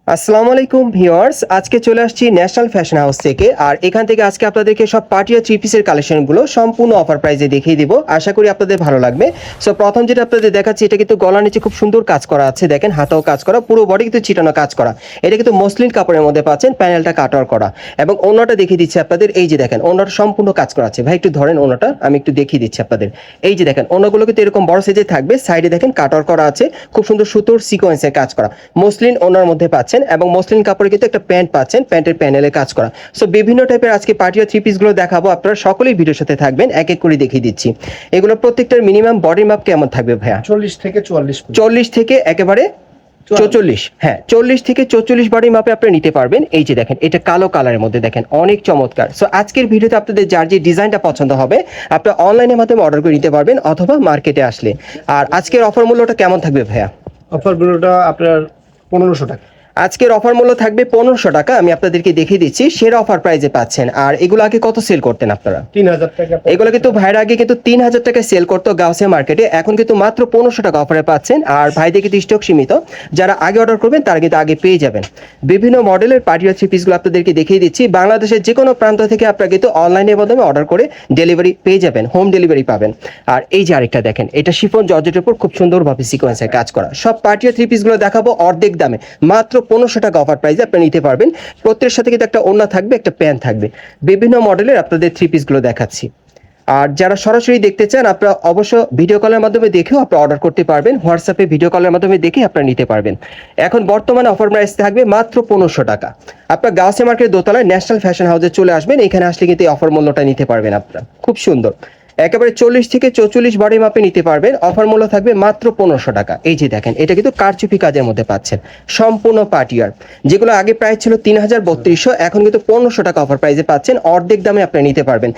আসসালামু আলাইকুম ভিউয়ার্স, আজকে চলে আসছি ন্যাশনাল ফ্যাশন হাউস থেকে। আর এখান থেকে আজকে আপনাদেরকে সব পার্টি আর থ্রি পিসের কালেকশনগুলো সম্পূর্ণ অফার প্রাইসে দেখিয়ে দিব। আশা করি আপনাদের ভালো লাগবে। সো প্রথম যেটা আপনাদের দেখাচ্ছি, এটা কিন্তু গলার নিচে খুব সুন্দর কাজ করা আছে, দেখেন হাতাও কাজ করা, পুরো বডি কিন্তু চিটানো কাজ করা। এটা কিন্তু মসলিন কাপড়ের মধ্যে পাচ্ছেন, প্যানেলটা কাটার করা। এবং ওনাটা দেখিয়ে দিচ্ছি আপনাদের, এই যে দেখেন ওনাটা সম্পূর্ণ কাজ করা আছে। ভাই একটু ধরেন ওনাটা, আমি একটু দেখিয়ে দিচ্ছি আপনাদের। এই যে দেখেন ওনাগুলো কিন্তু এরকম বড় সাইজে থাকবে, সাইডে দেখেন কাটার করা আছে, খুব সুন্দর সুতোর সিকোয়েন্সের কাজ করা। মসলিন ওনার মধ্যে পাচ্ছেন এবং মসলিন কাপড়ে কিন্তু একটা প্যান্ট পাচ্ছেন, প্যান্টের প্যানেলে কাজ করা। সো বিভিন্ন টাইপের আজকে পার্টি আর থ্রি পিসগুলো দেখাবো, আপনারা সকলেই ভিডিওর সাথে থাকবেন, এক এক করে দেখিয়ে দিচ্ছি। এগুলো প্রত্যেকটার মিনিমাম বডি মাপ কেমন থাকবে ভাইয়া? 40 থেকে একেবারে 44, হ্যাঁ 40 থেকে 44 বডি মাপে আপনি নিতে পারবেন। এই যে দেখেন এটা কালো কালারের মধ্যে, দেখেন অনেক চমৎকার। সো আজকের ভিডিওতে আপনাদের যার যে ডিজাইনটা পছন্দ হবে আপনারা অনলাইনের মাধ্যমে অর্ডার করে নিতে পারবেন অথবা মার্কেটে আসলে। আর আজকের অফার মূল্যটা কেমন থাকবে ভাইয়া? অফার মূল্যটা আপনার 1500 টাকা। আজকের অফার মূল্য থাকবে 1500 টাকা। আমি আপনাদেরকে দেখিয়ে দিচ্ছি, সেরা অফার প্রাইজে পাচ্ছেন। আর এগুলো আগে কত সেল করতেন আপনারা? 3000 টাকা। এগুলো কিন্তু ভাইয়ের আগে কিন্তু 3000 টাকায় সেল করতো গাউসিয়া মার্কেটে, এখন কিন্তু মাত্র 1500 টাকা অফারে পাচ্ছেন। আর ভাইদের কিন্তু স্টক সীমিত, যারা আগে অর্ডার করবেন তারা কিন্তু আগে পেয়ে যাবেন। বিভিন্ন মডেলের পার্টি আর থ্রি পিসগুলো আপনাদেরকে দেখিয়ে দিচ্ছি। বাংলাদেশের যে কোনো প্রান্ত থেকে আপনারা কিন্তু অনলাইনের মাধ্যমে অর্ডার করে ডেলিভারি পেয়ে যাবেন, হোম ডেলিভারি পাবেন। আর এই যে আরেকটা দেখেন, এটা শিফন জর্জেটের উপর খুব সুন্দরভাবে সিকোয়েন্সের কাজ করা। সব পার্টি আর থ্রি পিসগুলো দেখাবো অর্ধেক দামে, মাত্র 1500 টাকা অফার প্রাইসে আপনি নিতে পারবেন। প্রত্যেকের সাথে কিন্তু একটা ওড়না থাকবে, একটা প্যান্ট থাকবে। বিভিন্ন মডেলের আপনাদের থ্রি পিসগুলো দেখাচ্ছি। আর যারা সরাসরি দেখতে চান আপনারা অবশ্য ভিডিও কলের মাধ্যমে দেখেও আপনারা অর্ডার করতে পারবেন, হোয়াটসঅ্যাপে ভিডিও কলের মাধ্যমে দেখে আপনারা নিতে পারবেন। এখন বর্তমানে অফার প্রাইস থাকবে মাত্র 1500 টাকা। আপনার গাউসিয়া মার্কেট দোতলায় ন্যাশনাল ফ্যাশন হাউসে চলে আসবেন, এখানে আসলে কিন্তু এই অফার মূল্যটা নিতে পারবেন আপনারা। খুব সুন্দর, একেবারে 40 থেকে 44 বডি মাপে নিতে পারবেন। অফার মূল্য থাকবে মাত্র 1500 টাকা। এই যে দেখেন এটা কিন্তু কারচুপি কাজের মধ্যে পাচ্ছেন, সম্পূর্ণ পার্টিয়ার। যেগুলো আগে প্রাইস ছিল 3200, এখন কিন্তু 1500 টাকা অফার প্রাইসে পাচ্ছেন, অর্ধেক দামে আপনি নিতে পারবেন।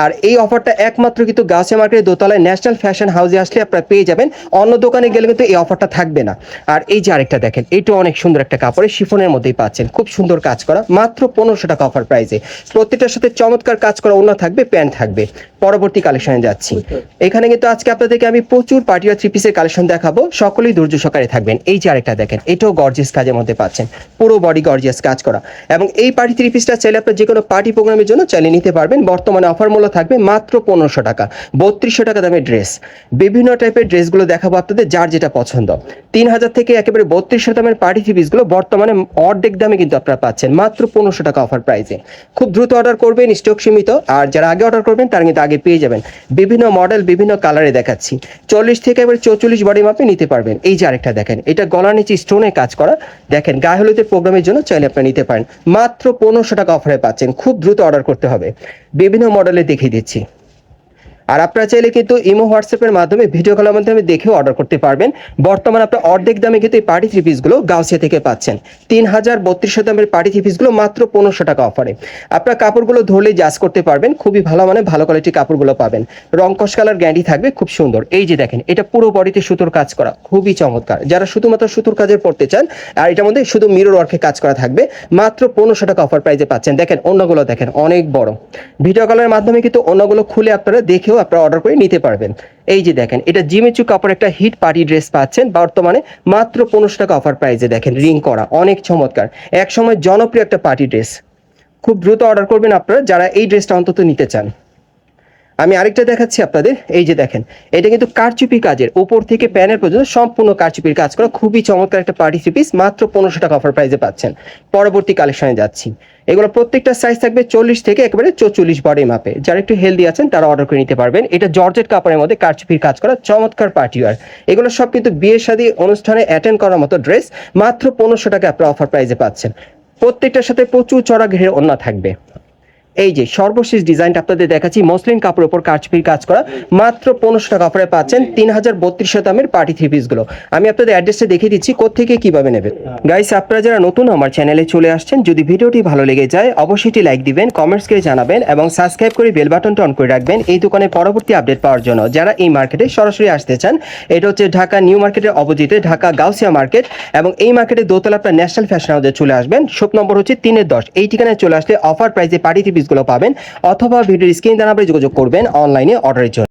আর এই অফারটা একমাত্র কিন্তু গাউসিয়া মার্কেটের দোতলায় ন্যাশনাল ফ্যাশন হাউসে আসলে আপনারা পেয়ে যাবেন, অন্য দোকানে গেলে কিন্তু এই অফারটা থাকবে না। আর এই যে আরেকটা দেখেন, এটা অনেক সুন্দর একটা কাপড়ের শিফনের মধ্যেই পাচ্ছেন, খুব সুন্দর কাজ করা, মাত্র 1500 টাকা অফার প্রাইসে। প্রত্যেকটার সাথে চমৎকার কাজ করা ওড়না থাকবে, প্যান্ট থাকবে। পরবর্তী কালেকশনে যাচ্ছি। এখানে কিন্তু আজকে আপনাদেরকে আমি প্রচুর পার্টি আর থ্রি পিসের কালেকশন দেখাবো, সকলেই ধৈর্য সহকারে থাকবেন। এই যে আরেকটা দেখেন, এটাও গর্জিয়াস কাজের মধ্যে পাচ্ছেন, পুরো বডি গর্জিয়াস কাজ করা। এবং এই পার্টি থ্রি পিসটা চাইলে আপনার যে কোনো পার্টি প্রোগ্রামের জন্য চাইলে নিতে পারবেন। বর্তমানে অফার মূল্য থাকবে মাত্র 1500 টাকা। 3200 টাকা দামের ড্রেস, বিভিন্ন টাইপের ড্রেসগুলো দেখাবো আপনাদের, যার যেটা পছন্দ। 3000 থেকে একেবারে 3200 দামের পার্টি থ্রি পিসগুলো বর্তমানে অর্ধেক দামে কিন্তু আপনারা পাচ্ছেন, মাত্র 1500 টাকা অফার প্রাইসে। খুব দ্রুত অর্ডার করবেন, স্টক সীমিত। আর যারা আগে অর্ডার করবেন তারা কিন্তু আগে পেয়ে যাবেন। বিভিন্ন মডেল বিভিন্ন কালারে দেখাচ্ছি, 40 থেকে এবার 44 বডি মাপে নিতে পারবেন। এই যে আরেকটা দেখেন, এটা গলার নিচে স্টোনের কাজ করা, দেখেন গায়ে হলুদের প্রোগ্রামের জন্য চাইলে আপনারা নিতে পারেন, মাত্র 1500 টাকা অফারে পাচ্ছেন। খুব দ্রুত অর্ডার করতে হবে, বিভিন্ন মডেলে দেখিয়ে দিচ্ছি। আর আপনারা চাইলে কিন্তু ইমো হোয়াটসঅ্যাপের মাধ্যমে ভিডিও কলের মাধ্যমে দেখেও অর্ডার করতে পারবেন। বর্তমানে আপনার অর্ধেক দামে কিন্তু এই পার্টি থ্রি পিসগুলো গাউসিয়া থেকে পাচ্ছেন। 3200 দামের পার্টি থ্রি পিসগুলো মাত্র 1500 টাকা অফারে। আপনার কাপড়গুলো ধরলে জাজ করতে পারবেন, খুবই ভালো মানে ভালো কোয়ালিটির কাপড়গুলো পাবেন। রং কস কালার গ্যারান্টি থাকবে, খুব সুন্দর। এই যে দেখেন এটা পুরো বডিতে সুতোর কাজ করা, খুবই চমৎকার। যারা শুধুমাত্র সুতোর কাজের পড়তে চান, আর এটার মধ্যে শুধু মিরর ওয়ার্কে কাজ করা থাকবে, মাত্র 1500 টাকা অফার প্রাইসে পাচ্ছেন। দেখেন অন্যগুলো দেখেন অনেক বড়, ভিডিও কলের মাধ্যমে কিন্তু অন্যগুলো খুলে আপনারা দেখেও আপনারা অর্ডার করে নিতে পারবেন। এই যে দেখেন এটা জিমিচু কাপড় একটা হিট পার্টি ড্রেস পাচ্ছেন বর্তমানে মাত্র 1500 টাকা অফার প্রাইসে। দেখেন রিং করা, অনেক চমৎকার, এক সময় জনপ্রিয় একটা পার্টি ড্রেস। খুব দ্রুত অর্ডার করবেন আপনারা যারা এই ড্রেসটা অন্তত নিতে চান। আমি আরেকটা দেখাচ্ছি আপনাদের, এই যে দেখেন এটা কিন্তু কারচুপি কাজের, উপর থেকে প্যানেল পর্যন্ত সম্পূর্ণ কারচুপির কাজ করা, খুবই চমৎকার একটা পার্টি থ্রি পিস, মাত্র 1500 টাকা অফার প্রাইসে পাচ্ছেন। পরবর্তী কালেকশনে যাচ্ছি। এগুলো প্রত্যেকটা সাইজ থাকবে 40 থেকে একেবারে 44 বডি মাপে। যারা একটু হেলদি আছেন তারা অর্ডার করে নিতে পারবেন। এটা জর্জেট কাপড়ের মধ্যে কারচুপির কাজ করা চমৎকার পার্টি ওয়্যার। এগুলো সব কিন্তু বিয়ে শাদী অনুষ্ঠানে অ্যাটেন্ড করার মতো ড্রেস, মাত্র 1500 টাকা আপনারা অফার প্রাইসে পাচ্ছেন। প্রত্যেকটার সাথে প্রচুর চড়া ঘেরের ওড়না থাকবে। এই যে সর্বশেষ ডিজাইনটা আপনাদের দেখাচ্ছি, মসলিন কাপড়ের উপর কারচুপির কাজ করা, মাত্র 1500 টাকা অফারে পাচ্ছেন। 3200 দামের পার্টি থ্রি পিসগুলো আমি আপনাদের অ্যাড্রেসটা দেখিয়ে দিচ্ছি কোত্থেকে কিভাবে নেবেন। গাইস আপনারা যারা নতুন আমার চ্যানেলে চলে আসছেন, যদি ভিডিওটি ভালো লেগে যায় অবশ্যই লাইক দিবেন, কমেন্টস করে জানাবেন এবং সাবস্ক্রাইব করে বেল বাটনটা অন করে রাখবেন এই দোকানের পরবর্তী আপডেট পাওয়ার জন্য। যারা এই মার্কেটে সরাসরি আসতে চান, এটা হচ্ছে ঢাকা নিউ মার্কেটের অপোজিটে ঢাকা গাউসিয়া মার্কেট, এবং এই মার্কেটের দোতলা আপনার ন্যাশনাল ফ্যাশন হাউসে চলে আসবেন। শপ নম্বর হচ্ছে 3-10। এই ঠিকানায় চলে আসলে অফার প্রাইসে পার্টি থ্রি পিসগুলো পাবেন, অথবা ভিডিওর স্ক্রিন দ্বারা যোগাযোগ করবেন অনলাইনে অর্ডারের জন্য।